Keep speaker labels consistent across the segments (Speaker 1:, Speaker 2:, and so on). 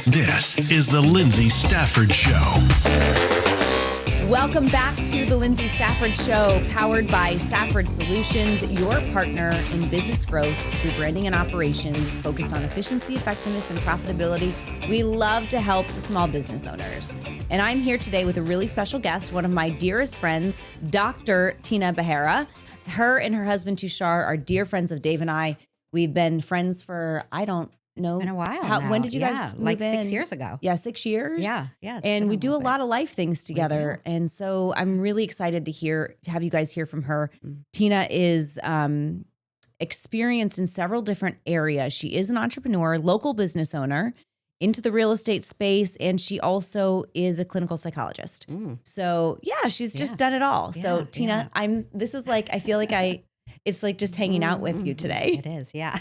Speaker 1: This is the Lyndsay Stafford Show.
Speaker 2: Welcome back to the Lyndsay Stafford Show, powered by Stafford Solutions, your partner in business growth through branding and operations focused on efficiency, effectiveness, and profitability. We love to help small business owners. And I'm here today with a really special guest, one of my dearest friends, Dr. Tina Behera. Her and her husband, Tushar, are dear friends of Dave and I. We've been friends for, I don't know.
Speaker 3: It's been a while now.
Speaker 2: When did you guys move
Speaker 3: like
Speaker 2: in?
Speaker 3: 6 years ago.
Speaker 2: Yeah, 6 years.
Speaker 3: Yeah.
Speaker 2: And we do a lot of life things together.
Speaker 3: do.
Speaker 2: And so I'm really excited to have you guys hear from her. Tina is experienced in several different areas. She is an entrepreneur, local business owner into the real estate space, and she also is a clinical psychologist. So yeah, she's just done it all. So Tina, I feel like it's like just hanging out with you today.
Speaker 3: It is, yeah.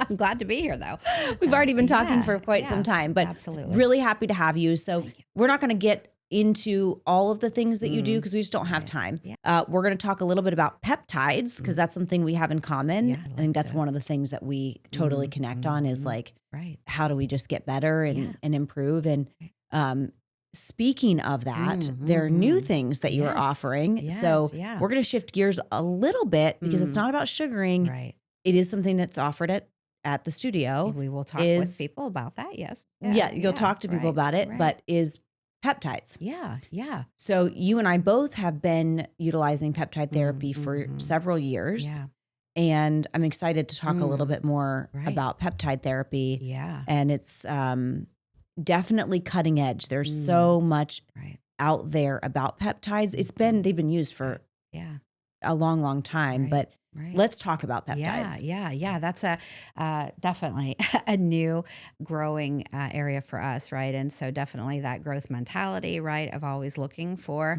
Speaker 3: I'm glad to be here, though.
Speaker 2: We've already been talking for quite some time, but
Speaker 3: absolutely.
Speaker 2: Really happy to have you. So we're not going to get into all of the things that you do because we just don't have time.
Speaker 3: Yeah.
Speaker 2: We're going to talk a little bit about peptides because that's something we have in common.
Speaker 3: Yeah,
Speaker 2: I think that's one of the things that we totally connect on is like, how do we just get better and improve? And speaking of that, there are new things that you are offering. So we're going to shift gears a little bit because it's not about sugaring.
Speaker 3: Right.
Speaker 2: It is something that's offered at the studio.
Speaker 3: We will talk with people about that, yes.
Speaker 2: You'll talk to people about it, but is peptides.
Speaker 3: Yeah.
Speaker 2: So you and I both have been utilizing peptide therapy for several years.
Speaker 3: Yeah.
Speaker 2: And I'm excited to talk a little bit more about peptide therapy.
Speaker 3: Yeah.
Speaker 2: And it's definitely cutting edge. There's so much out there about peptides. They've been used for a long time, but let's talk about peptides.
Speaker 3: Yeah. That's definitely a new growing area for us, right? And so definitely that growth mentality, right, of always looking for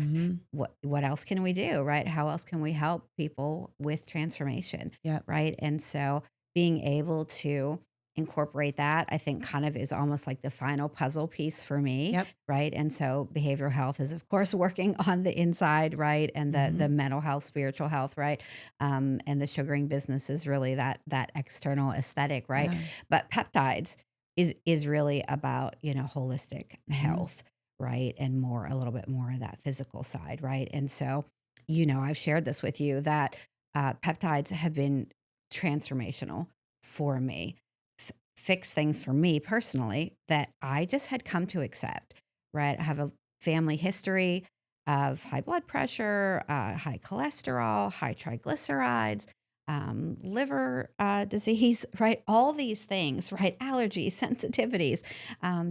Speaker 3: what else can we do, right? How else can we help people with transformation, right? And so being able to incorporate that, I think kind of is almost like the final puzzle piece for me, right? And so behavioral health is, of course, working on the inside, right? And the mental health, spiritual health, right? And the sugaring business is really that external aesthetic, right?
Speaker 2: Yeah.
Speaker 3: But peptides is really about, holistic health, right? And a little bit more of that physical side, right? And so, I've shared this with you that peptides have been transformational for me. Fix things for me personally that I just had come to accept, right? I have a family history of high blood pressure, high cholesterol, high triglycerides, liver disease, right? All these things, right? Allergies, sensitivities,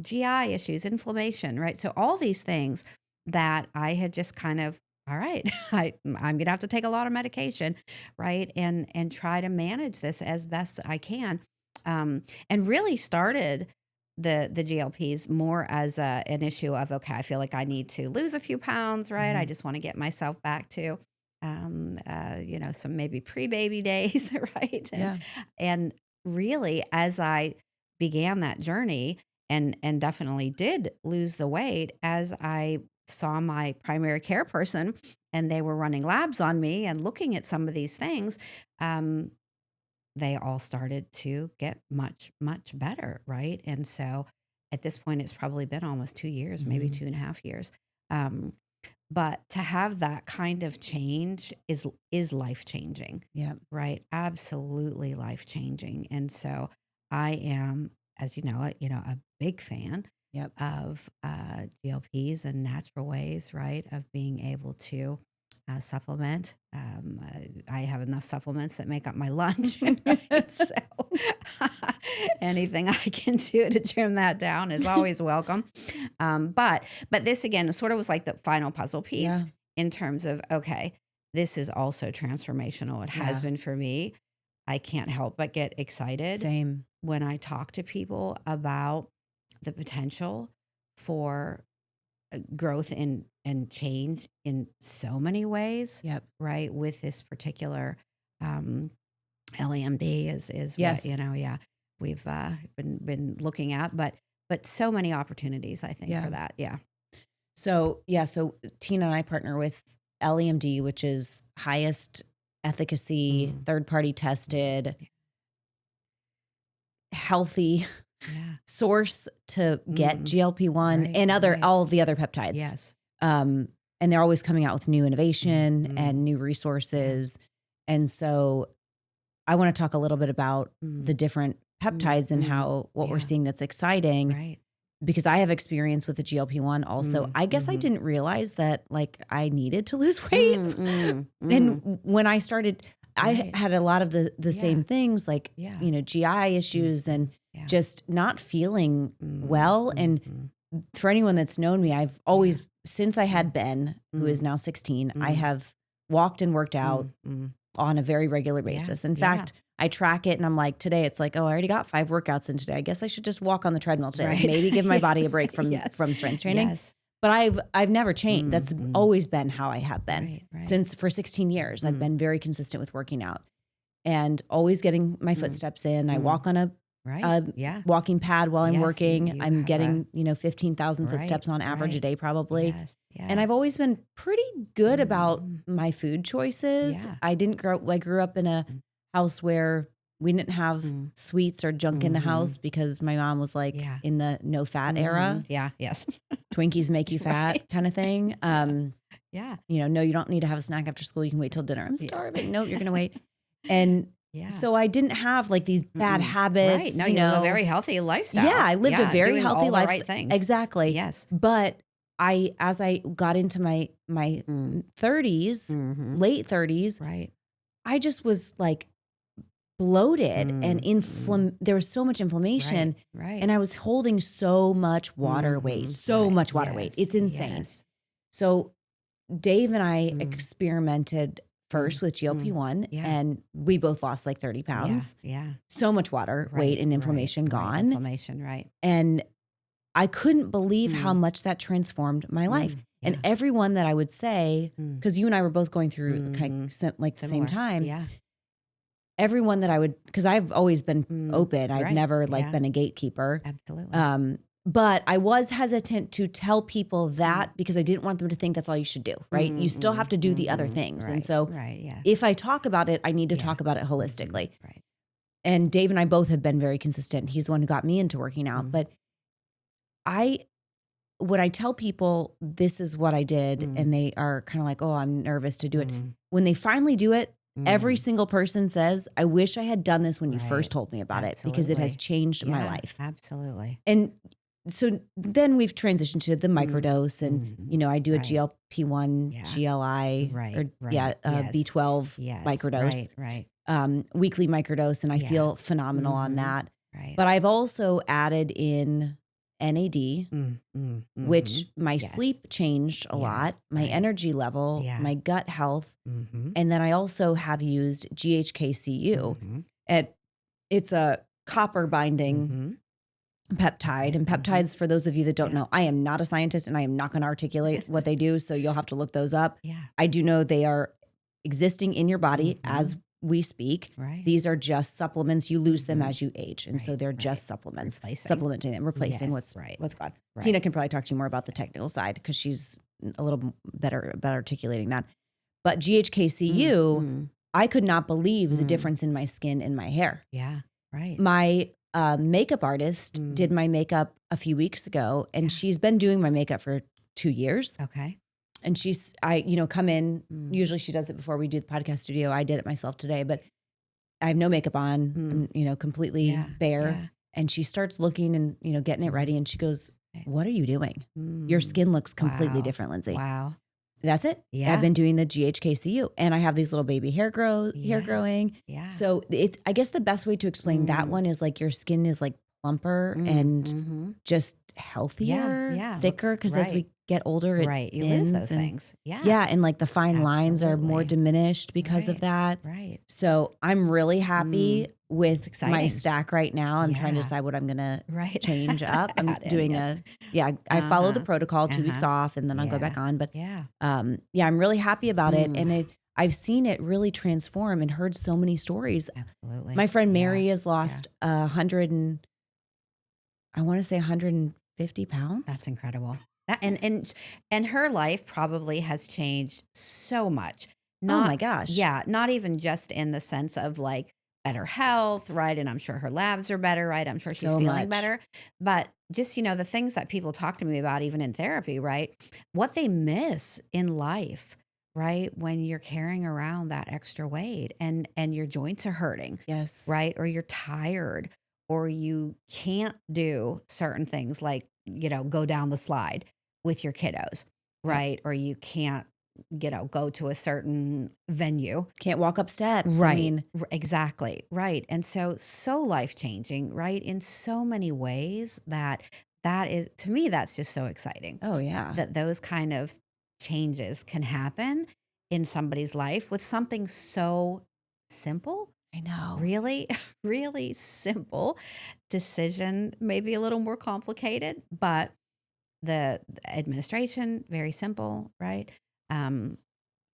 Speaker 3: GI issues, inflammation, right? So all these things that I had just kind of, all right, I'm going to have to take a lot of medication, right? And try to manage this as best I can. And really started the GLPs more as an issue of, okay, I feel like I need to lose a few pounds, right? I just want to get myself back to, some maybe pre-baby days, right? And really, as I began that journey and definitely did lose the weight, as I saw my primary care person and they were running labs on me and looking at some of these things, they all started to get much, much better, right? And so at this point, it's probably been almost 2 years, maybe 2.5 years. But to have that kind of change is life-changing, right? Absolutely life-changing. And so I am, as you know, a big fan of GLPs and natural ways, right, of being able to supplement. I have enough supplements that make up my lunch. Right? So anything I can do to trim that down is always welcome. But this again sort of was like the final puzzle piece in terms of, okay, this is also transformational. It has been for me. I can't help but get excited when I talk to people about the potential for growth and change in so many ways, right? With this particular LAMD is what, we've been looking at, but so many opportunities, I think, for that.
Speaker 2: So Tina and I partner with LAMD, which is highest efficacy, third-party tested, healthy source to get GLP-1
Speaker 3: Right,
Speaker 2: and
Speaker 3: right.
Speaker 2: all the other peptides.
Speaker 3: Yes.
Speaker 2: And they're always coming out with new innovation and new resources. And so I want to talk a little bit about the different peptides and how what we're seeing that's exciting.
Speaker 3: Right.
Speaker 2: Because I have experience with the GLP-1 also. I guess I didn't realize that like I needed to lose weight. And when I started, I had a lot of the same things like, you know, GI issues and just not feeling well. And for anyone that's known me, I've always, since I had Ben, who is now 16, I have walked and worked out on a very regular basis. In fact, I track it and I'm like, today it's like, oh, I already got 5 workouts in today. I guess I should just walk on the treadmill today.
Speaker 3: Right.
Speaker 2: Maybe give my body a break from strength training.
Speaker 3: Yes.
Speaker 2: But I've never changed. That's always been how I have been since for 16 years. I've been very consistent with working out and always getting my footsteps in. I walk on a walking pad while I'm working. I'm getting, 15,000 footsteps on average a day probably.
Speaker 3: Yes. Yeah.
Speaker 2: And I've always been pretty good about my food choices.
Speaker 3: Yeah.
Speaker 2: I grew up in a house where we didn't have sweets or junk in the house because my mom was like in the no fat era.
Speaker 3: Yeah. Yes.
Speaker 2: Twinkies make you fat kind of thing.
Speaker 3: Yeah.
Speaker 2: No, you don't need to have a snack after school. You can wait till dinner. I'm starving. No, you're going to wait. And so I didn't have like these bad habits.
Speaker 3: Right. No, you live a very healthy lifestyle.
Speaker 2: Yeah, I lived a very healthy
Speaker 3: life.
Speaker 2: lifestyle.
Speaker 3: Right things.
Speaker 2: Exactly.
Speaker 3: Yes.
Speaker 2: But as I got into my 30s, late 30s, I just was like bloated and there was so much inflammation.
Speaker 3: Right.
Speaker 2: And I was holding so much water weight, much water weight. It's insane.
Speaker 3: Yes.
Speaker 2: So Dave and I experimented first with GLP-1 and we both lost like 30 pounds.
Speaker 3: Yeah.
Speaker 2: So much water, weight and inflammation gone.
Speaker 3: Inflammation, right.
Speaker 2: And I couldn't believe how much that transformed my life. And everyone that I would say, because you and I were both going through kind of like the same time.
Speaker 3: Yeah.
Speaker 2: Everyone that I would, because I've always been open. I've never like been a gatekeeper.
Speaker 3: Absolutely.
Speaker 2: But I was hesitant to tell people that because I didn't want them to think that's all you should do, right? You still have to do the other things. And so if I talk about it, I need to talk about it holistically.
Speaker 3: Right.
Speaker 2: And Dave and I both have been very consistent. He's the one who got me into working out. But when I tell people this is what I did and they are kind of like, oh, I'm nervous to do it. When they finally do it, every single person says, I wish I had done this when you first told me about it because it has changed my life.
Speaker 3: Absolutely.
Speaker 2: And so then we've transitioned to the microdose and, I do a GLP-1, GLI, B12 microdose, weekly microdose. And I feel phenomenal on that.
Speaker 3: Right.
Speaker 2: But I've also added in NAD, which my sleep changed a lot, my energy level, my gut health. And then I also have used GHK Cu. It's a copper binding peptide. And peptides, for those of you that don't know, I am not a scientist and I am not going to articulate what they do. So you'll have to look those up.
Speaker 3: Yeah.
Speaker 2: I do know they are existing in your body as we speak.
Speaker 3: Right.
Speaker 2: These are just supplements. You lose them as you age. And so they're just supplements, supplementing them, replacing what's gone.
Speaker 3: Right.
Speaker 2: Tina can probably talk to you more about the technical side because she's a little better about articulating that. But GHK Cu, I could not believe the difference in my skin and my hair.
Speaker 3: Yeah. Right.
Speaker 2: My makeup artist did my makeup a few weeks ago and she's been doing my makeup for 2 years.
Speaker 3: Okay.
Speaker 2: And I come in, usually she does it before we do the podcast studio. I did it myself today, but I have no makeup on, I'm, completely bare.
Speaker 3: Yeah.
Speaker 2: And she starts looking and, getting it ready. And she goes, what are you doing? Your skin looks completely different, Lyndsay.
Speaker 3: Wow.
Speaker 2: That's it.
Speaker 3: Yeah.
Speaker 2: I've been doing the GHK Cu and I have these little baby hair growing.
Speaker 3: Yeah.
Speaker 2: So I guess the best way to explain that one is like your skin is like plumper and just healthier, thicker. Because as we get older, it
Speaker 3: you lose those things. Yeah.
Speaker 2: Yeah. And like the fine lines are more diminished because of that.
Speaker 3: Right.
Speaker 2: So I'm really happy with my stack right now. I'm trying to decide what I'm going to change up. I'm doing I follow the protocol, 2 weeks off and then I'll go back on. But I'm really happy about it. And I've seen it really transform and heard so many stories.
Speaker 3: Absolutely.
Speaker 2: My friend Mary has lost 150 pounds.
Speaker 3: That's incredible. That and her life probably has changed so much.
Speaker 2: Oh my gosh.
Speaker 3: Yeah. Not even just in the sense of like better health, right? And I'm sure her labs are better, right? I'm sure she's
Speaker 2: So
Speaker 3: feeling
Speaker 2: much.
Speaker 3: better. But just, the things that people talk to me about, even in therapy, right? What they miss in life, right? When you're carrying around that extra weight and your joints are hurting,
Speaker 2: Yes.
Speaker 3: right? Or you're tired, or you can't do certain things like, go down the slide with your kiddos,
Speaker 2: Yep.
Speaker 3: right? Or you can't, go to a certain venue.
Speaker 2: Can't walk up steps.
Speaker 3: Right.
Speaker 2: I mean,
Speaker 3: Exactly. Right. And so life changing, right? In so many ways that is, to me, that's just so exciting
Speaker 2: oh yeah.
Speaker 3: that those kind of changes can happen in somebody's life with something so simple.
Speaker 2: I know.
Speaker 3: Really, really simple decision, maybe a little more complicated, but the administration, very simple, right? Um,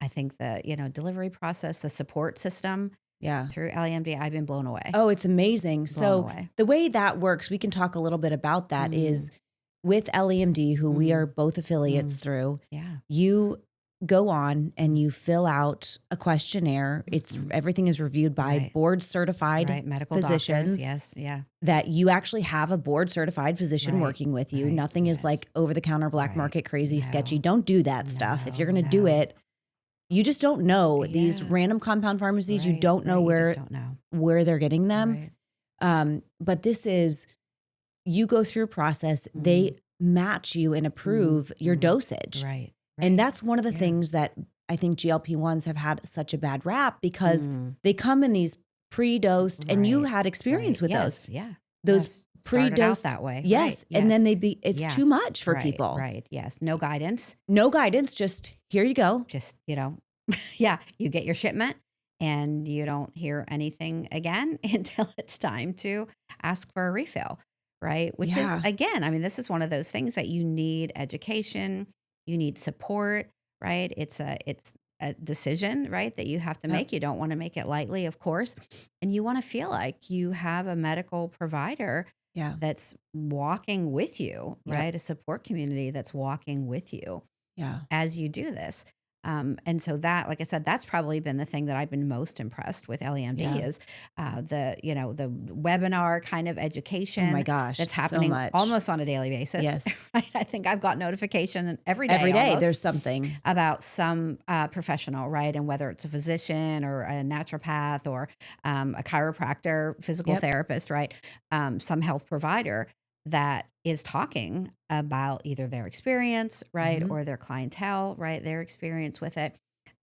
Speaker 3: I think the, delivery process, the support system
Speaker 2: Yeah.
Speaker 3: through LEMD, I've been blown away.
Speaker 2: Oh, it's amazing.
Speaker 3: Blown
Speaker 2: So
Speaker 3: away.
Speaker 2: the way that works, we can talk a little bit about that is with LEMD, who we are both affiliates through,
Speaker 3: Yeah.
Speaker 2: you go on and you fill out a questionnaire. It's everything is reviewed by
Speaker 3: Right.
Speaker 2: board certified
Speaker 3: Right. Medical
Speaker 2: physicians.
Speaker 3: doctors. Yes. Yeah.
Speaker 2: That you actually have a board certified physician
Speaker 3: Right.
Speaker 2: working with you.
Speaker 3: Right.
Speaker 2: Nothing is
Speaker 3: Yes.
Speaker 2: like over the counter black
Speaker 3: Right.
Speaker 2: market crazy
Speaker 3: No.
Speaker 2: sketchy. Don't do that stuff. If you're
Speaker 3: No,
Speaker 2: going to do
Speaker 3: no.
Speaker 2: it, you just don't know these
Speaker 3: Yeah.
Speaker 2: random compound pharmacies. You
Speaker 3: Right,
Speaker 2: don't know
Speaker 3: right, you
Speaker 2: where
Speaker 3: just don't know.
Speaker 2: where they're getting them.
Speaker 3: Right.
Speaker 2: But this is, you go through a process, they match you and approve your dosage.
Speaker 3: Right.
Speaker 2: And that's one of the
Speaker 3: Yeah.
Speaker 2: things that I think GLP-1s have had such a bad rap because they come in these pre-dosed, and you
Speaker 3: Right,
Speaker 2: had experience with
Speaker 3: Yes.
Speaker 2: those.
Speaker 3: Yeah.
Speaker 2: Those
Speaker 3: Yes. Started out
Speaker 2: pre-dosed
Speaker 3: that way.
Speaker 2: Yes.
Speaker 3: Right.
Speaker 2: And then
Speaker 3: Yes.
Speaker 2: it's
Speaker 3: Yeah.
Speaker 2: too much for
Speaker 3: Right,
Speaker 2: people.
Speaker 3: Right. Yes. No guidance.
Speaker 2: No guidance, just here you go.
Speaker 3: Just, yeah, you get your shipment and you don't hear anything again until it's time to ask for a refill. Right. Which is,
Speaker 2: Yeah.
Speaker 3: again, I mean, this is one of those things that you need education, you need support, right? It's a decision, right, that you have to
Speaker 2: Yep.
Speaker 3: make. You don't want to make it lightly, of course. And you want to feel like you have a medical provider
Speaker 2: Yeah.
Speaker 3: that's walking with you,
Speaker 2: Yep.
Speaker 3: right? A support community that's walking with you
Speaker 2: Yeah.
Speaker 3: as you do this. And so that, like I said, that's probably been the thing that I've been most impressed with LEMD
Speaker 2: Yeah.
Speaker 3: is the webinar kind of
Speaker 2: Oh
Speaker 3: education
Speaker 2: my gosh.
Speaker 3: that's
Speaker 2: so
Speaker 3: happening
Speaker 2: much.
Speaker 3: almost on a daily basis.
Speaker 2: Yes.
Speaker 3: Right? I think I've got notification every day.
Speaker 2: Every day
Speaker 3: almost
Speaker 2: there's something.
Speaker 3: about some professional, right? And whether it's a physician or a naturopath or a chiropractor, physical
Speaker 2: Yep.
Speaker 3: therapist, right? Some health provider that is talking about either their experience, right?
Speaker 2: Mhm.
Speaker 3: Or their clientele, right? Their experience with it.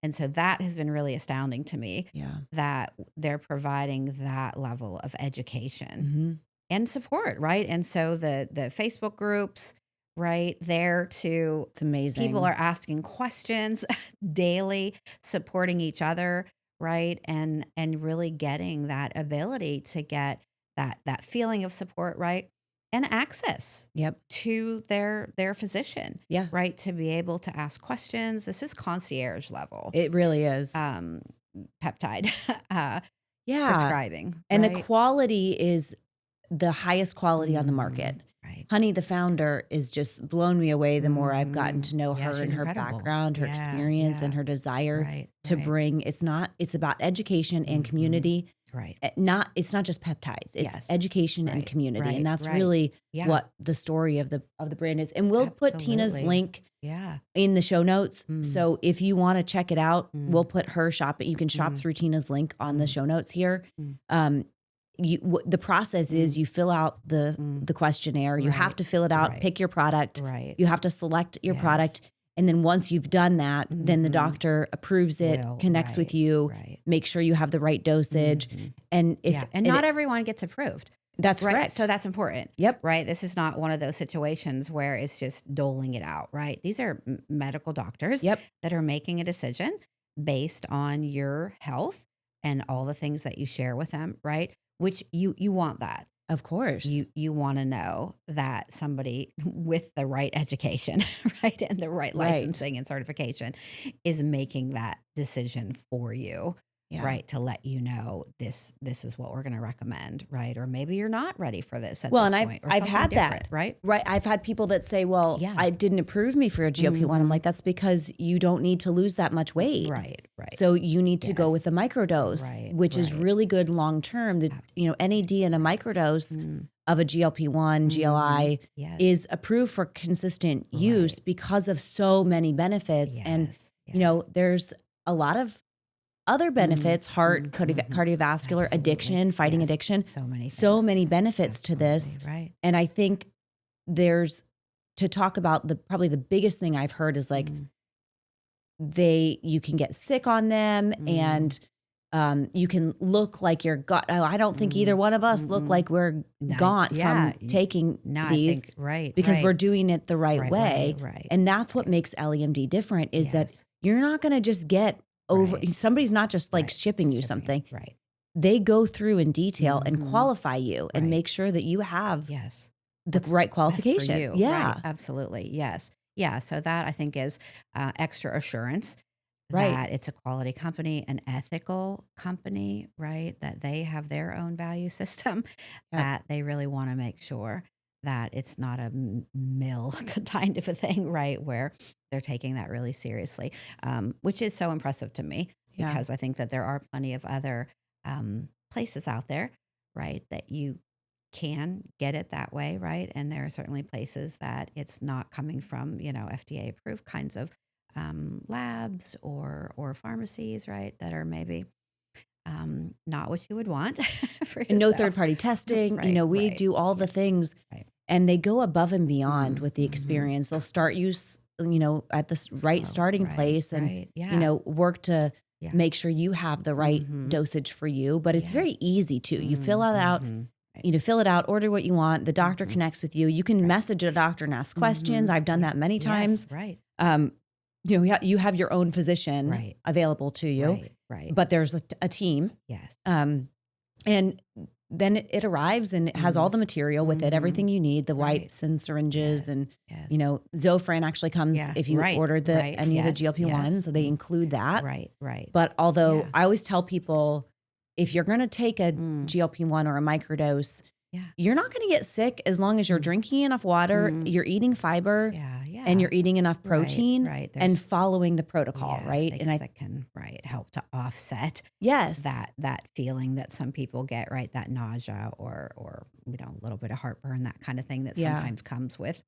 Speaker 3: And so that has been really astounding to me
Speaker 2: Yeah.
Speaker 3: that they're providing that level of education
Speaker 2: hmm
Speaker 3: and support, right? And so the Facebook groups, right, there to
Speaker 2: It's amazing.
Speaker 3: people are asking questions daily, supporting each other, right? And really getting that ability to get that feeling of support, right? And access
Speaker 2: Yep.
Speaker 3: to their physician,
Speaker 2: Yeah.
Speaker 3: right? To be able to ask questions. This is concierge level
Speaker 2: It really is.
Speaker 3: peptide
Speaker 2: yeah.
Speaker 3: prescribing.
Speaker 2: And
Speaker 3: right?
Speaker 2: the quality is the highest quality on the market.
Speaker 3: Right.
Speaker 2: Honey, the founder, is just blown me away the more I've gotten to know
Speaker 3: Yeah,
Speaker 2: her and
Speaker 3: she's
Speaker 2: her
Speaker 3: incredible.
Speaker 2: background, her
Speaker 3: Yeah,
Speaker 2: experience, and
Speaker 3: yeah.
Speaker 2: her desire
Speaker 3: Right,
Speaker 2: to
Speaker 3: right.
Speaker 2: bring. It's about education and community.
Speaker 3: Right.
Speaker 2: It's not just peptides. It's
Speaker 3: Yes.
Speaker 2: education and
Speaker 3: Right,
Speaker 2: community,
Speaker 3: right,
Speaker 2: and that's
Speaker 3: right.
Speaker 2: really
Speaker 3: Yeah.
Speaker 2: what the story of the brand is. And we'll put Tina's
Speaker 3: Absolutely.
Speaker 2: link
Speaker 3: Yeah.
Speaker 2: in the show notes.
Speaker 3: Mm.
Speaker 2: So if you want to check it out, we'll put her shop. You can shop through Tina's link on the show notes here. The process is you fill out the questionnaire. You have
Speaker 3: Right,
Speaker 2: to fill it out,
Speaker 3: right,
Speaker 2: pick your product.
Speaker 3: right.
Speaker 2: You have to select your
Speaker 3: Yes.
Speaker 2: product. And then once you've done that, then the doctor approves it,
Speaker 3: Will,
Speaker 2: connects with
Speaker 3: right,
Speaker 2: you,
Speaker 3: right.
Speaker 2: make sure you have the right dosage. And if
Speaker 3: Yeah. And not everyone gets approved.
Speaker 2: that's
Speaker 3: Right.
Speaker 2: correct.
Speaker 3: So that's important.
Speaker 2: Yep.
Speaker 3: Right. This is not one of those situations where it's just doling it out. Right. These are medical doctors
Speaker 2: Yep.
Speaker 3: that are making a decision based on your health and all the things that you share with them. Right. Which you want that.
Speaker 2: Of course.
Speaker 3: You want to know that somebody with the right education, right, and the right
Speaker 2: Right.
Speaker 3: licensing and certification is making that decision for you, right? To let you know this is what we're going to recommend, right? Or maybe you're not ready for this at
Speaker 2: Well,
Speaker 3: this
Speaker 2: and
Speaker 3: point. Or
Speaker 2: I've
Speaker 3: something
Speaker 2: had that,
Speaker 3: different, right?
Speaker 2: right? I've had people that say, well,
Speaker 3: Yeah.
Speaker 2: I didn't approve me for a GLP-1. I'm like, that's because you don't need to lose that much weight.
Speaker 3: Right.
Speaker 2: So you need to go
Speaker 3: Yes.
Speaker 2: with a microdose, which is really good long-term. The, NAD and a microdose of a GLP-1, GLI is approved for consistent use because of so many benefits. And, there's a lot of other benefits, heart, cardiovascular, addiction, fighting addiction. So many benefits to this.
Speaker 3: Right.
Speaker 2: And I think there's, to talk about probably the biggest thing I've heard is like, you can get sick on them and you can look like you're I don't think either one of us look like we're gaunt from taking these because we're doing it the right way.
Speaker 3: Right.
Speaker 2: And that's what makes LEMD different is that you're not going to just get over, somebody's not just like shipping you something.
Speaker 3: Right.
Speaker 2: They go through in detail and qualify you and make sure that you have the right qualification.
Speaker 3: Right. Absolutely. Yes. Yeah. So that I think is extra assurance that it's a quality company, an ethical company, right? That they have their own value system, that they really want to make sure that it's not a mill kind of a thing, right? Where they're taking that really seriously, which is so impressive to me because I think that there are plenty of other places out there, right? That you can get it that way, right? And there are certainly places that it's not coming from, FDA approved kinds of labs or pharmacies, right? That are maybe not what you would want for yourself.
Speaker 2: And no third-party testing. We do all the things and they go above and beyond with the experience. They'll start you, at the right starting place and, work to make sure you have the right dosage for you. But it's very easy too. You fill it out. Fill it out, order what you want. The doctor connects with you. You can message a doctor and ask questions. I've done that many times.
Speaker 3: Right.
Speaker 2: You have your own physician available to you.
Speaker 3: Right.
Speaker 2: But there's a team.
Speaker 3: Yes.
Speaker 2: And then it arrives and it has all the material with it, everything you need, the wipes and syringes and, Zofran actually comes if you order any of the GLP-1s, so they include that.
Speaker 3: Right.
Speaker 2: But although I always tell people, if you're going to take a GLP-1 or a microdose, you're not going to get sick as long as you're drinking enough water, you're eating fiber, and you're eating enough protein and following the protocol, right?
Speaker 3: And that can help to offset that feeling that some people get, right? That nausea or a little bit of heartburn, that kind of thing that sometimes comes with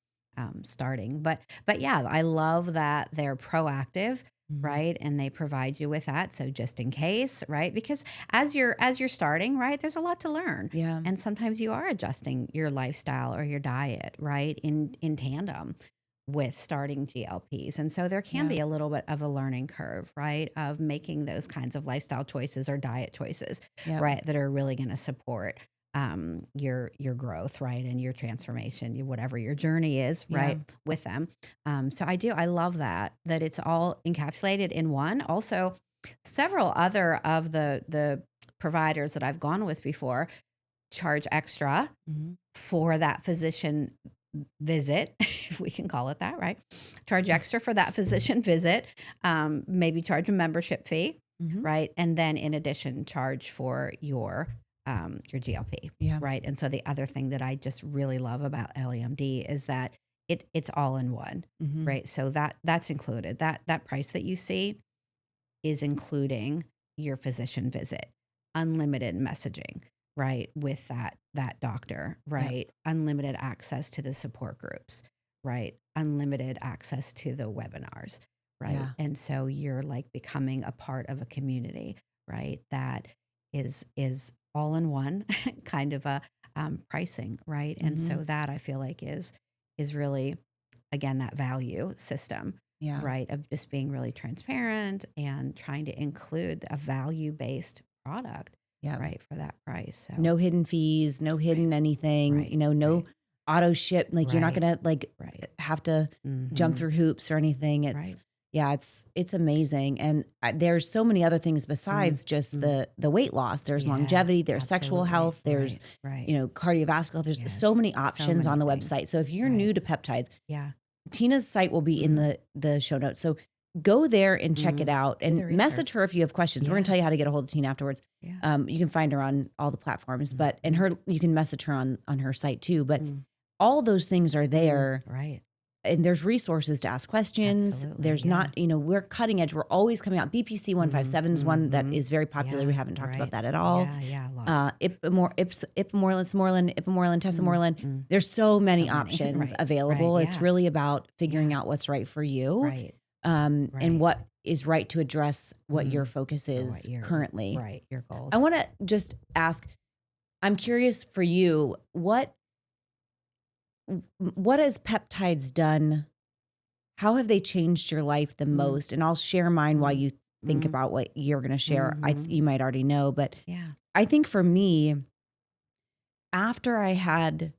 Speaker 3: starting. But yeah, I love that they're proactive. Right. And they provide you with that. So just in case, right. Because as you're starting, right, there's a lot to learn.
Speaker 2: Yeah.
Speaker 3: And sometimes you are adjusting your lifestyle or your diet, right, in tandem with starting GLPs. And so there can be a little bit of a learning curve, right, of making those kinds of lifestyle choices or diet choices, right, that are really going to support your growth, right, and your transformation, whatever your journey is, right, with them. So I love that it's all encapsulated in one. Also, several other of the providers that I've gone with before charge extra for that physician visit, if we can call it that, right? Charge extra for that physician visit, maybe charge a membership fee, right, and then in addition charge for your GLP, right? And so the other thing that I just really love about LEMD is that it's all in one, right? So that's included. That price that you see is including your physician visit, unlimited messaging, right, with that doctor, right? Unlimited access to the support groups, right? Unlimited access to the webinars, right?
Speaker 2: Yeah.
Speaker 3: And so you're like becoming a part of a community, right? That is all in one kind of a pricing, right? And so that I feel like is really, again, that value system, right? Of just being really transparent and trying to include a value-based product, right, for that price. So
Speaker 2: no hidden fees, no hidden anything, no auto ship. Like you're not going to have to jump through hoops or anything. It's amazing. And there's so many other things besides just the weight loss. There's longevity, there's sexual health, there's, cardiovascular. There's so many options on the website. So if you're new to peptides, Tina's site will be in the show notes. So go there and check it out,
Speaker 3: Do
Speaker 2: and
Speaker 3: the research.
Speaker 2: message her if you have questions. We're going to
Speaker 3: Yeah.
Speaker 2: tell you how to get a hold of Tina afterwards.
Speaker 3: Yeah.
Speaker 2: You can find her on all the platforms, but and her you can message her on her site too. But all those things are there,
Speaker 3: Right.
Speaker 2: and there's resources to ask questions.
Speaker 3: Absolutely,
Speaker 2: There's
Speaker 3: yeah.
Speaker 2: not, we're cutting edge. We're always coming out. BPC 157 is one that is very popular. We haven't talked about that at all.
Speaker 3: Yeah, lots.
Speaker 2: Ipamorelin, tesamorelin. There's so many options
Speaker 3: Right,
Speaker 2: available.
Speaker 3: right,
Speaker 2: It's
Speaker 3: yeah.
Speaker 2: really about figuring out what's right for you,
Speaker 3: Right.
Speaker 2: and what is right to address what your focus
Speaker 3: Or
Speaker 2: is
Speaker 3: what your-
Speaker 2: currently.
Speaker 3: Right. Your goals.
Speaker 2: I want to just ask, I'm curious for you, what has Peptides done? How have they changed your life the most? And I'll share mine while you think about what you're going to share. You might already know, but
Speaker 3: Yeah.
Speaker 2: I think for me, after I had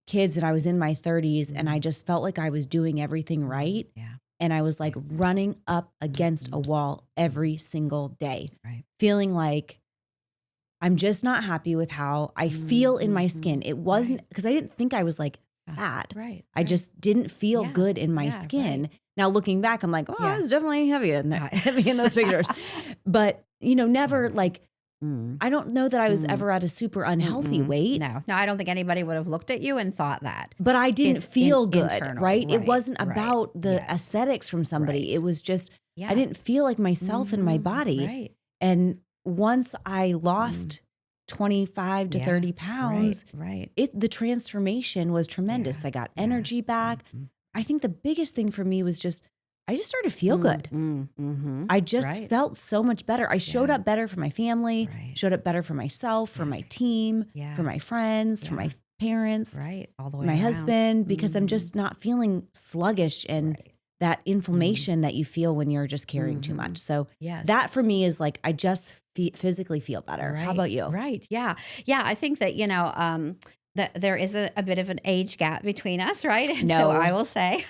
Speaker 2: kids and I was in my 30s and I just felt like I was doing everything right.
Speaker 3: Yeah.
Speaker 2: And I was like running up against a wall every single day,
Speaker 3: Right.
Speaker 2: feeling like I'm just not happy with how I feel in my skin. It wasn't because I didn't think I was like fat.
Speaker 3: Right.
Speaker 2: I just didn't feel
Speaker 3: Yeah.
Speaker 2: good in my
Speaker 3: Yeah,
Speaker 2: skin.
Speaker 3: right.
Speaker 2: Now looking back, I'm like, oh,
Speaker 3: Yeah.
Speaker 2: I was definitely heavy in that, heavy in those pictures. But never like, I don't know that I was ever at a super unhealthy weight.
Speaker 3: No, I don't think anybody would have looked at you and thought that.
Speaker 2: But I didn't
Speaker 3: It's
Speaker 2: feel good,
Speaker 3: internal,
Speaker 2: right? It
Speaker 3: right,
Speaker 2: wasn't
Speaker 3: right.
Speaker 2: about the
Speaker 3: Yes.
Speaker 2: aesthetics from somebody.
Speaker 3: Right.
Speaker 2: It was just,
Speaker 3: Yeah.
Speaker 2: I didn't feel like myself in my body.
Speaker 3: Right.
Speaker 2: And once I lost 25 to
Speaker 3: Yeah.
Speaker 2: 30 pounds,
Speaker 3: Right.
Speaker 2: the transformation was tremendous.
Speaker 3: Yeah.
Speaker 2: I got energy back. I think the biggest thing for me was I just started to feel good. I just felt so much better. I showed up better for my family,
Speaker 3: Right.
Speaker 2: showed up better for myself, for my team,
Speaker 3: Yeah.
Speaker 2: for my friends, for my parents,
Speaker 3: Right. All the way
Speaker 2: my
Speaker 3: around.
Speaker 2: husband, because I'm just not feeling sluggish and that inflammation that you feel when you're just carrying too much. So
Speaker 3: Yes.
Speaker 2: that for me is like, I just physically feel better. How about you?
Speaker 3: Right. Yeah. Yeah. I think that, that there is a bit of an age gap between us, right? And
Speaker 2: No.
Speaker 3: so I will say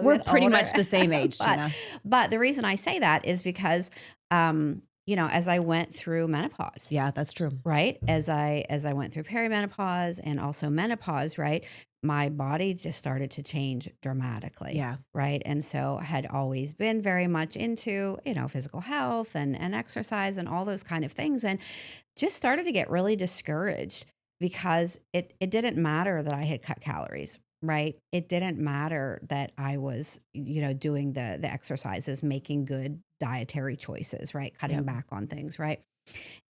Speaker 2: We're pretty much the same age, Tina.
Speaker 3: But the reason I say that is because, as I went through menopause,
Speaker 2: Yeah, that's true.
Speaker 3: right? As I went through perimenopause and also menopause, right? My body just started to change dramatically.
Speaker 2: Yeah.
Speaker 3: Right. And so I had always been very much into, physical health and exercise and all those kind of things. And just started to get really discouraged because it didn't matter that I had cut calories. Right. It didn't matter that I was, doing the exercises, making good dietary choices, right? Cutting back on things, right?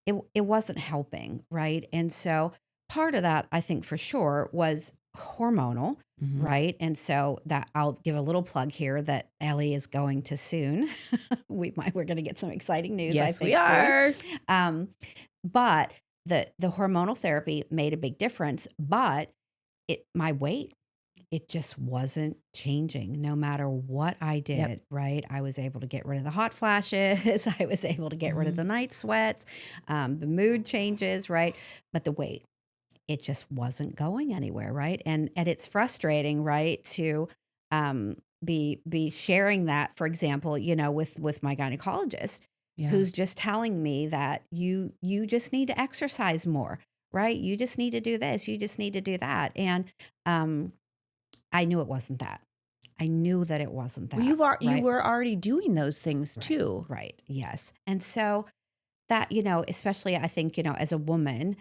Speaker 3: It wasn't helping, right? And so part of that, I think for sure, was hormonal, right? And so that I'll give a little plug here that Ellie is going to soon. We're going to get some exciting news.
Speaker 2: Yes,
Speaker 3: I think
Speaker 2: we are.
Speaker 3: Soon. But the hormonal therapy made a big difference. But my weight, it just wasn't changing no matter what I did, right? I was able to get rid of the hot flashes. I was able to get rid of the night sweats, the mood changes, right? But the weight, it just wasn't going anywhere, right? And it's frustrating, right, to be sharing that, for example, with my gynecologist, who's just telling me that you just need to exercise more, right? You just need to do this, you just need to do that. And I knew it wasn't that. I knew that it wasn't that.
Speaker 2: Well, you were already doing those things too.
Speaker 3: Right. Yes. And so that, especially I think, as a woman,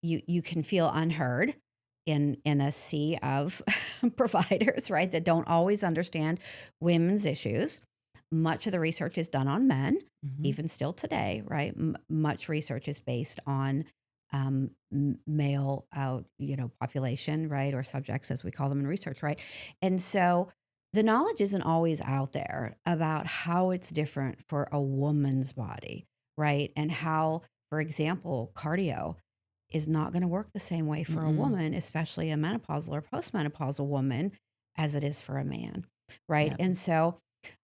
Speaker 3: you can feel unheard in a sea of providers, right, that don't always understand women's issues. Much of the research is done on men, even still today, right? Much research is based on male, population, right? Or subjects, as we call them in research, right? And so the knowledge isn't always out there about how it's different for a woman's body, right? And how, for example, cardio is not going to work the same way for a woman, especially a menopausal or postmenopausal woman, as it is for a man, right?
Speaker 2: Yep.
Speaker 3: And so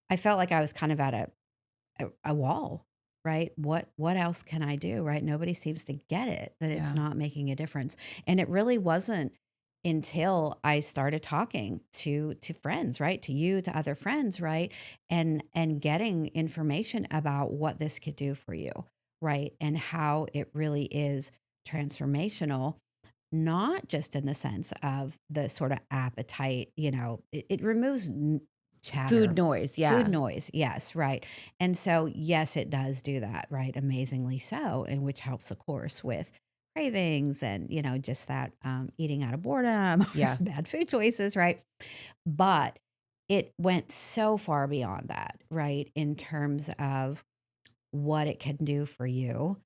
Speaker 3: I felt like I was kind of at a wall, right? What else can I do, right? Nobody seems to get it, that it's not making a difference. And it really wasn't until I started talking to friends, right? To you, to other friends, right? And getting information about what this could do for you, right? And how it really is transformational, not just in the sense of the sort of appetite, it removes chatter.
Speaker 2: Food noise. Yeah.
Speaker 3: Food noise. Yes. Right. And so, yes, it does do that. Right. Amazingly so. And which helps, of course, with cravings and, just that eating out of boredom,
Speaker 2: Yeah.
Speaker 3: bad food choices. Right. But it went so far beyond that. Right. In terms of what it can do for you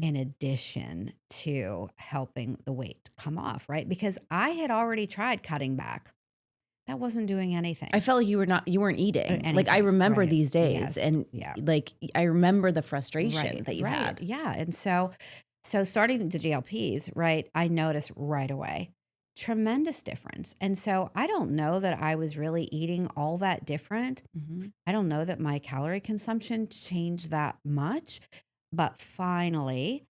Speaker 3: in addition to helping the weight come off. Right. Because I had already tried cutting back. That wasn't doing anything.
Speaker 2: I felt like you weren't eating.
Speaker 3: Anything,
Speaker 2: Like I remember
Speaker 3: right.
Speaker 2: these days
Speaker 3: Yes.
Speaker 2: and
Speaker 3: Yeah.
Speaker 2: like I remember the frustration
Speaker 3: Right,
Speaker 2: that you
Speaker 3: right.
Speaker 2: had.
Speaker 3: Yeah. And so starting the GLPs, right, I noticed right away tremendous difference. And so I don't know that I was really eating all that different. I don't know that my calorie consumption changed that much, but finally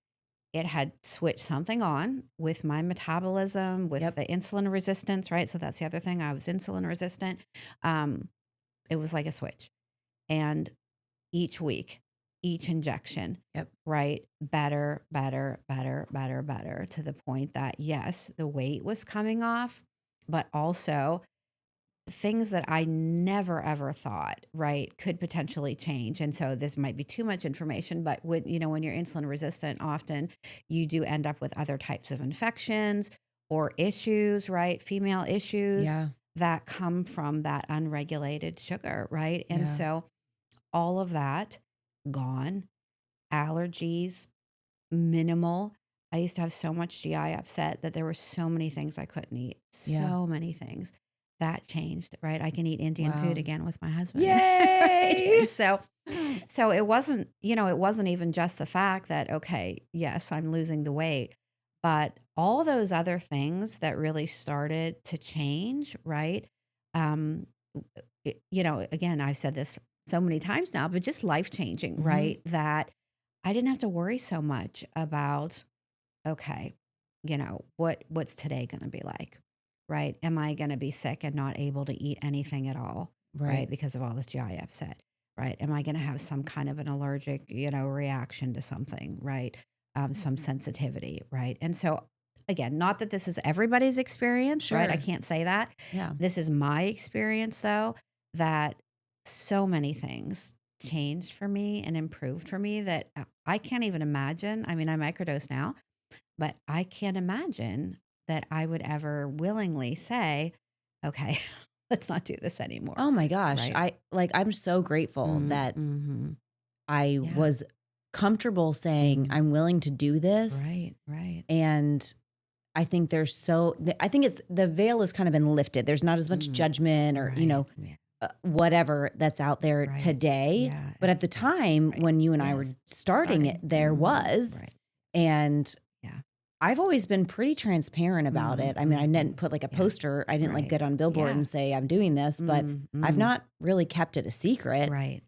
Speaker 3: it had switched something on with my metabolism, with the insulin resistance, right? So that's the other thing. I was insulin resistant. It was like a switch. And each week, each injection, right? Better, better, better, better, better, to the point that, yes, the weight was coming off, but also things that I never ever thought, right, could potentially change. And so this might be too much information, but with, when you're insulin resistant, often you do end up with other types of infections or issues, right? Female issues that come from that unregulated sugar, right? And so all of that gone, allergies, minimal. I used to have so much GI upset that there were so many things I couldn't eat. So many things. That changed, right? I can eat Indian food again with my husband.
Speaker 2: Yay!
Speaker 3: Right? So it wasn't, it wasn't even just the fact that, okay, yes, I'm losing the weight, but all those other things that really started to change, right? Again, I've said this so many times now, but just life-changing, right? That I didn't have to worry so much about, okay, what's today going to be like, right? Am I going to be sick and not able to eat anything at all, right? Because of all this GI upset, right? Am I going to have some kind of an allergic, reaction to something, right? Some sensitivity, right? And so again, not that this is everybody's experience, right? I can't say that.
Speaker 2: Yeah.
Speaker 3: This is my experience though, that so many things changed for me and improved for me that I can't even imagine. I mean, I microdose now, but I can't imagine that I would ever willingly say, okay, let's not do this anymore.
Speaker 2: Oh my gosh.
Speaker 3: Right?
Speaker 2: I'm so grateful that I
Speaker 3: Yeah.
Speaker 2: was comfortable saying I'm willing to do this.
Speaker 3: Right.
Speaker 2: And I think I think it's the veil has kind of been lifted. There's not as much judgment or, whatever that's out there today.
Speaker 3: Yeah,
Speaker 2: but at the time when you and I were starting it, there was.
Speaker 3: Right.
Speaker 2: And I've always been pretty transparent about it. I mean, I didn't put like a poster. I didn't like get on billboard and say I'm doing this, but I've not really kept it a secret.
Speaker 3: Right.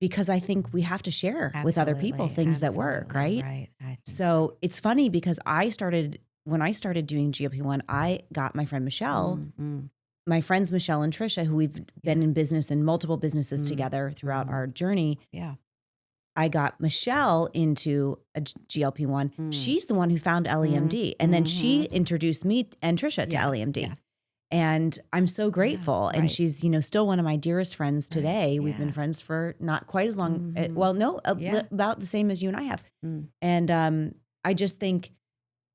Speaker 2: Because I think we have to share with other people things that work, right?
Speaker 3: Right. I think
Speaker 2: So it's funny because when I started doing GLP-1, I got my friend Michelle, my friends Michelle and Trisha, who we've been in business in multiple businesses together throughout our journey.
Speaker 3: Yeah.
Speaker 2: I got Michelle into a GLP-1. She's the one who found LEMD. And then she introduced me and Trisha to LEMD. Yeah. And I'm so grateful. And she's, still one of my dearest friends today. We've been friends for not quite as long. About the same as you and I have. And I just think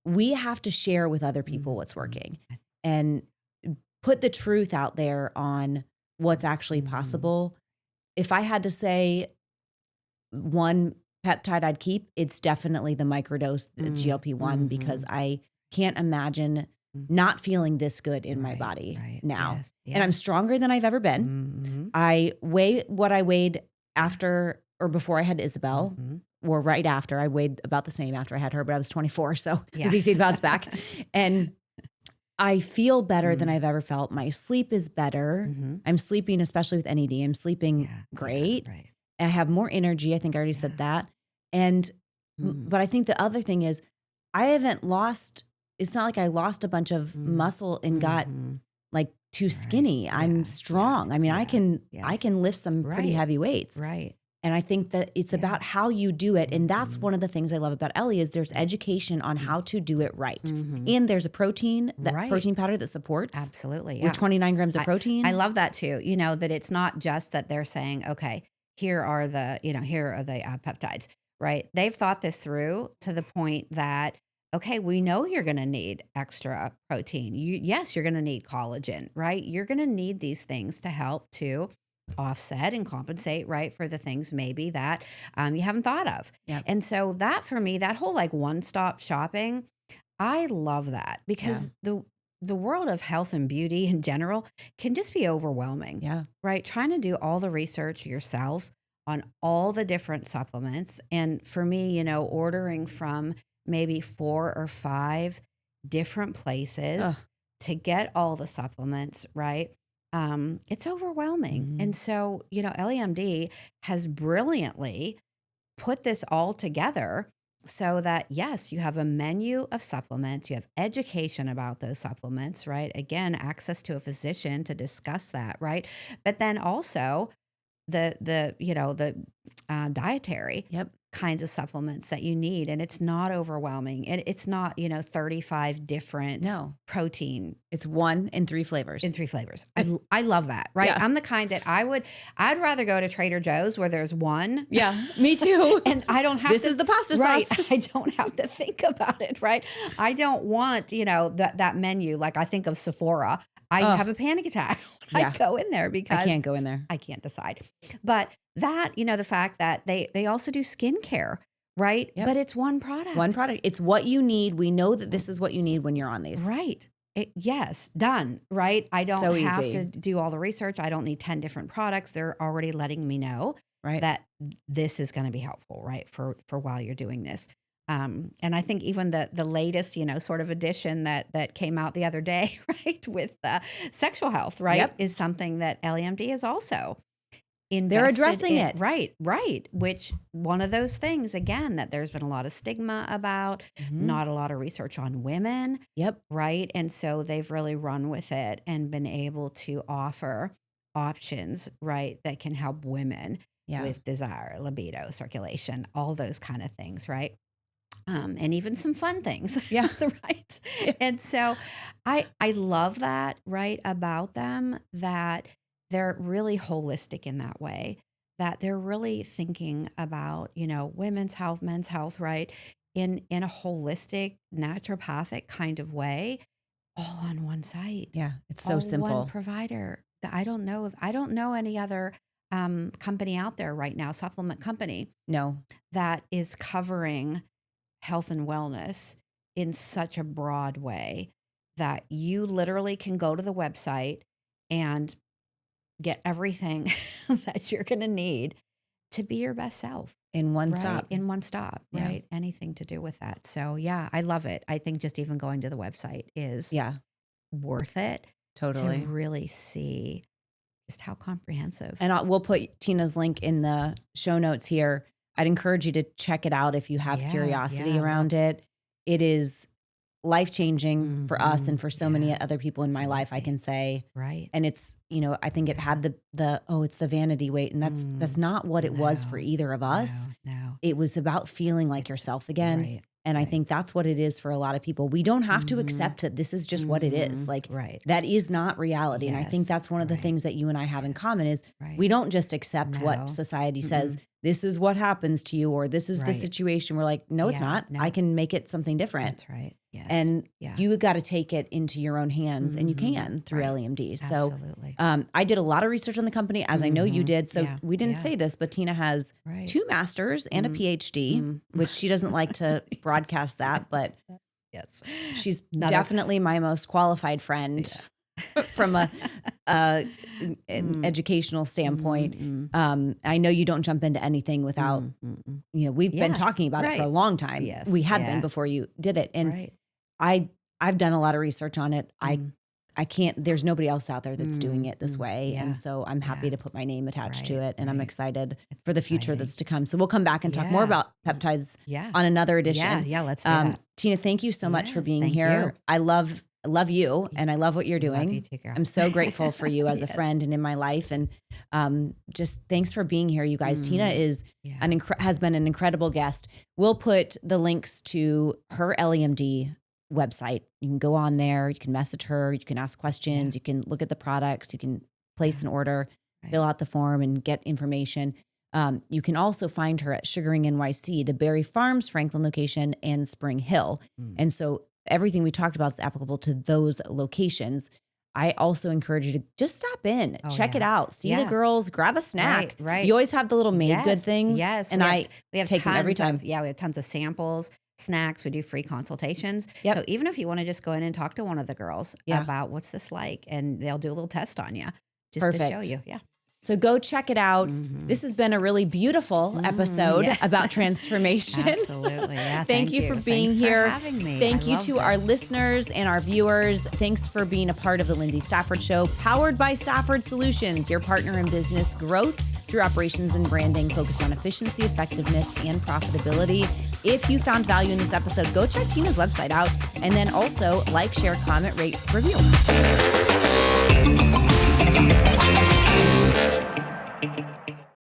Speaker 2: we have to share with other people what's working and put the truth out there on what's actually possible. If I had to say one peptide I'd keep, it's definitely the microdose GLP-1 because I can't imagine not feeling this good in my body now.
Speaker 3: Yes. Yeah.
Speaker 2: And I'm stronger than I've ever been. I weigh what I weighed after or before I had Isabel, or right after. I weighed about the same after I had her, but I was 24, so it was easy to bounce back. And I feel better than I've ever felt. My sleep is better. I'm sleeping, especially with NED, I'm sleeping great.
Speaker 3: Yeah, right.
Speaker 2: I have more energy. I think I already said that. And, but I think the other thing is I haven't lost, it's not like I lost a bunch of muscle and got like too skinny. I'm strong. I mean, I can lift some pretty heavy weights.
Speaker 3: Right.
Speaker 2: And I think that it's about how you do it. And that's one of the things I love about Ellie is there's education on how to do it right. And there's a protein, protein powder that supports.
Speaker 3: Absolutely.
Speaker 2: With 29 grams of protein.
Speaker 3: I love that too. That it's not just that they're saying, okay, here are the peptides, right? They've thought this through to the point that, okay, we know you're going to need extra protein. Yes, you're going to need collagen, right? You're going to need these things to help to offset and compensate, right, for the things maybe that you haven't thought of.
Speaker 2: Yep.
Speaker 3: And so that for me, that whole like one-stop shopping, I love that because the world of health and beauty in general can just be overwhelming.
Speaker 2: Yeah.
Speaker 3: Right. Trying to do all the research yourself on all the different supplements. And for me, ordering from maybe 4 or 5 different places to get all the supplements, right? It's overwhelming. And so, LEMD has brilliantly put this all together so that, yes, you have a menu of supplements, you have education about those supplements, right? Again, access to a physician to discuss that, right? But then also the dietary kinds of supplements that you need. And it's not overwhelming. And it's not, 35 different protein.
Speaker 2: It's 1 in 3 flavors.
Speaker 3: In 3 flavors. I love that, right?
Speaker 2: Yeah.
Speaker 3: I'm the kind that I'd rather go to Trader Joe's where there's 1.
Speaker 2: Yeah, me too.
Speaker 3: And I don't have
Speaker 2: this is the pasta sauce.
Speaker 3: I don't have to think about it, right? I don't want, that menu. Like I think of Sephora. I have a panic attack when I go in there because
Speaker 2: I can't go in there.
Speaker 3: I can't decide. But that, the fact that they also do skincare, right?
Speaker 2: Yep.
Speaker 3: But it's one product.
Speaker 2: One product. It's what you need. We know that this is what you need when you're on these.
Speaker 3: Right. Yes, done, right? I don't
Speaker 2: So
Speaker 3: have
Speaker 2: easy.
Speaker 3: to do all the research. I don't need 10 different products. They're already letting me know that this is going to be helpful, right? For while you're doing this. And I think even the latest, sort of edition that came out the other day, right, with sexual health, right, is something that LEMD is also
Speaker 2: they're addressing it.
Speaker 3: Right. Which one of those things, again, that there's been a lot of stigma about, not a lot of research on women.
Speaker 2: Yep.
Speaker 3: Right. And so they've really run with it and been able to offer options, right, that can help women with desire, libido, circulation, all those kind of things, right? And even some fun things.
Speaker 2: Yeah.
Speaker 3: Right. And so I love that, right, about them, that they're really holistic in that way, that they're really thinking about, women's health, men's health, right, in a holistic, naturopathic kind of way, all on one site.
Speaker 2: Yeah. It's so simple.
Speaker 3: One provider. I don't know any other company out there right now, supplement company.
Speaker 2: No.
Speaker 3: That is covering health and wellness in such a broad way that you literally can go to the website and get everything that you're going to need to be your best self.
Speaker 2: In one
Speaker 3: right?
Speaker 2: stop.
Speaker 3: In one stop, right? Anything to do with that. So yeah, I love it. I think just even going to the website is worth it.
Speaker 2: Totally.
Speaker 3: To really see just how comprehensive.
Speaker 2: And we'll put Tina's link in the show notes here. I'd encourage you to check it out if you have curiosity around it. It is life-changing for us and for so many other people in my life, I can say.
Speaker 3: Right.
Speaker 2: And it's, I think it had it's the vanity weight. And that's not what it was for either of us.
Speaker 3: No.
Speaker 2: It was about feeling like yourself again.
Speaker 3: Right.
Speaker 2: And I think that's what it is for a lot of people. We don't have to accept that this is just what it is. Like that is not reality. And I think that's one of the things that you and I have in common is we don't just accept what society says. This is what happens to you, or this is the situation. We're like, no, it's not. I can make it something different.
Speaker 3: That's right. Yes.
Speaker 2: And you got to take it into your own hands, and you can through LEMD. So I did a lot of research on the company, as I know you did. So we didn't say this, but Tina has 2 masters and a PhD, which she doesn't like to broadcast that, but she's definitely my most qualified friend from an educational standpoint. I know you don't jump into anything without, we've been talking about it for a long time.
Speaker 3: Yes.
Speaker 2: We had been before you did it. And I've done a lot of research on it. I can't, there's nobody else out there that's doing it this way. And so I'm happy to put my name attached to it. And I'm excited for the future that's to come. So we'll come back and talk more about peptides on another edition.
Speaker 3: Yeah, let's do that.
Speaker 2: Tina, thank you so much for being here.
Speaker 3: You.
Speaker 2: I love you and I love what you're doing.
Speaker 3: Love you too, girl.
Speaker 2: I'm so grateful for you as a friend and in my life. And Just thanks for being here, you guys. Tina is
Speaker 3: Yeah.
Speaker 2: has been an incredible guest. We'll put the links to her LEMD website. You can go on there. You can message her. You can ask questions. You can look at the products. You can place an order, fill out the form, and get information. You can also find her at Sugaring NYC, the Berry Farms Franklin location, and Spring Hill. And so everything we talked about is applicable to those locations. I also encourage you to just stop in, check it out, see the girls, grab a snack.
Speaker 3: Right.
Speaker 2: You always have the little made good things.
Speaker 3: Yes.
Speaker 2: And
Speaker 3: we have
Speaker 2: take them every time.
Speaker 3: we have tons of samples, snacks. We do free consultations. So even if you want to just go in and talk to one of the girls about what's this like, and they'll do a little test on you just to show you. Yeah.
Speaker 2: So go check it out. This has been a really beautiful episode about transformation.
Speaker 3: Absolutely. Yeah,
Speaker 2: thank you for being
Speaker 3: Thanks
Speaker 2: here.
Speaker 3: For having me.
Speaker 2: Thank you to our listeners and our viewers. Thanks for being a part of the Lyndsay Stafford Show, powered by Stafford Solutions, your partner in business growth through operations and branding focused on efficiency, effectiveness, and profitability. If you found value in this episode, go check Tina's website out, and then also like, share, comment, rate, review.